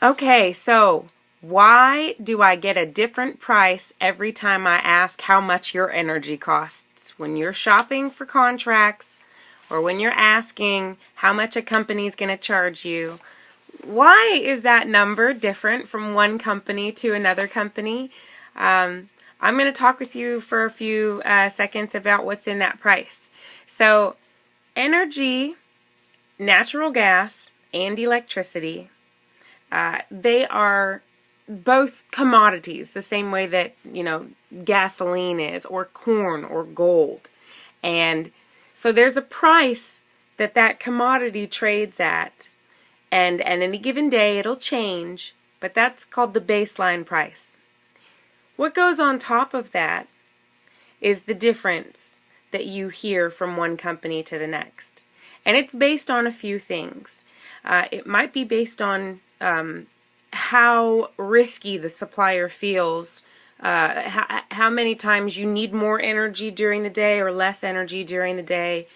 Okay, so why do I get a different price every time I ask how much your energy costs? When you're shopping for contracts or when you're asking how much a company is going to charge you, why is that number different from one company to another company? I'm going to talk with you for a few seconds about what's in that price. So, energy, natural gas, and electricity, they are both commodities, the same way that, gasoline is, or corn, or gold. And so there's a price that that commodity trades at. And any given day it'll change, but that's called the baseline price. What goes on top of that is the difference that you hear from one company to the next. And it's based on a few things. It might be based on how risky the supplier feels, how many times you need more energy during the day or less energy during the day,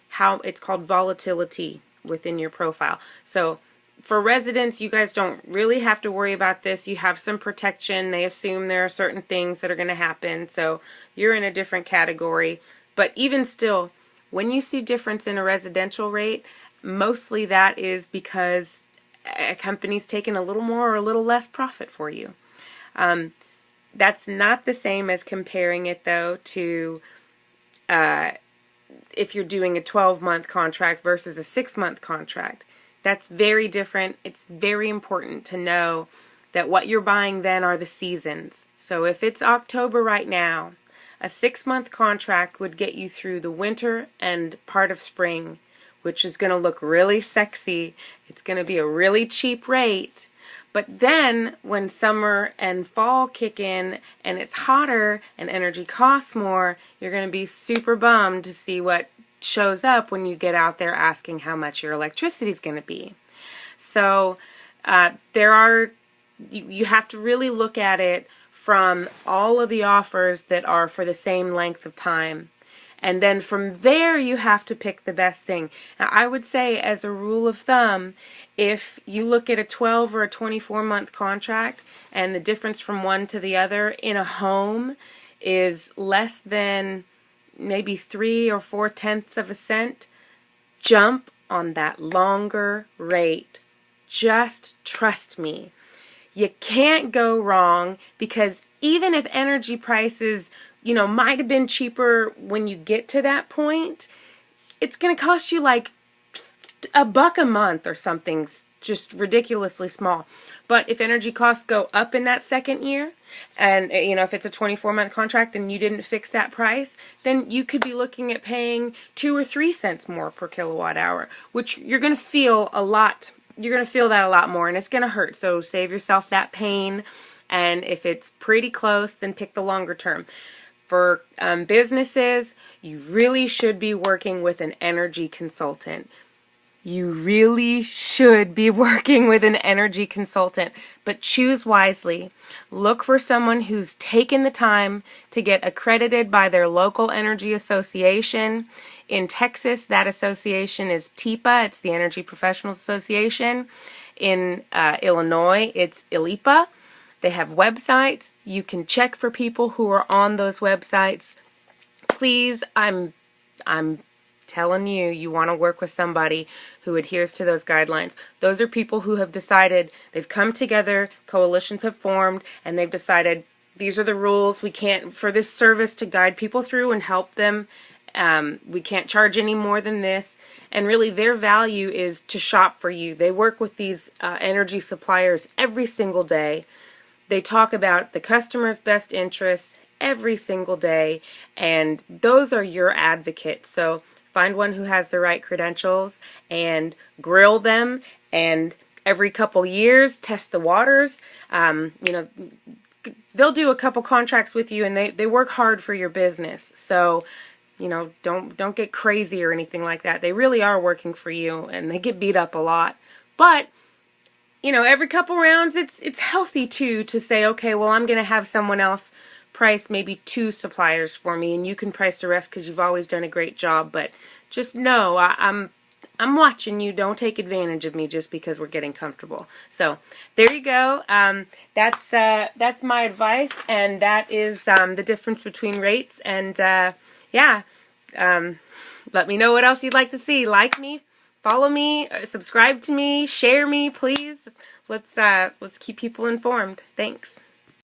how it's called volatility within your profile. So for residents, you guys don't really have to worry about this. You have some protection. They assume there are certain things that are going to happen, so you're in a different category. But even still, when you see difference in a residential rate, mostly that is because a company's taking a little more or a little less profit for you. That's not the same as comparing it, though, to if you're doing a 12-month contract versus a 6-month contract. That's very different. It's very important to know that what you're buying then are the seasons. So if it's October right now, a 6-month contract would get you through the winter and part of spring, which is going to look really sexy. It's going to be a really cheap rate. But then when summer and fall kick in and it's hotter and energy costs more, you're going to be super bummed to see what shows up when you get out there asking how much your electricity is going to be. So you have to really look at it from all of the offers that are for the same length of time. And then from there, you have to pick the best thing. Now, I would say, as a rule of thumb, if you look at a 12 or a 24-month contract and the difference from one to the other in a home is less than maybe 3 or 4/10 of a cent, jump on that longer rate. Just trust me. You can't go wrong, because even if energy prices might have been cheaper when you get to that point, it's going to cost you like $1 a month or something just ridiculously small. But if energy costs go up in that second year, and if it's a 24-month contract and you didn't fix that price, then you could be looking at paying 2 or 3 cents more per kilowatt hour, which you're going to feel a lot. You're going to feel that a lot more, and it's going to hurt. So save yourself that pain. And if it's pretty close, then pick the longer term. For businesses, you really should be working with an energy consultant. You really should be working with an energy consultant, but choose wisely. Look for someone who's taken the time to get accredited by their local energy association. In Texas, that association is TEPA. It's the Energy Professionals Association. In Illinois, it's ILEPA. They have websites. You can check for people who are on those websites. Please, I'm telling you, you want to work with somebody who adheres to those guidelines. Those are people who have decided, they've come together, coalitions have formed, and they've decided these are the rules. We can't, for this service to guide people through and help them, we can't charge any more than this. And really their value is to shop for you. They work with these energy suppliers every single day. They talk about the customer's best interests every single day, and those are your advocates. So find one who has the right credentials and grill them, and every couple years test the waters. They'll do a couple contracts with you, and they work hard for your business. So don't get crazy or anything like that. They really are working for you, and they get beat up a lot. But every couple rounds, it's healthy too to say, okay, well, I'm going to have someone else price maybe 2 suppliers for me, and you can price the rest because you've always done a great job. But just know, I'm watching you. Don't take advantage of me just because we're getting comfortable. So there you go. That's my advice, and that is the difference between rates. And yeah, let me know what else you'd like to see. Like me, follow me, subscribe to me, share me, please. Let's keep people informed. Thanks.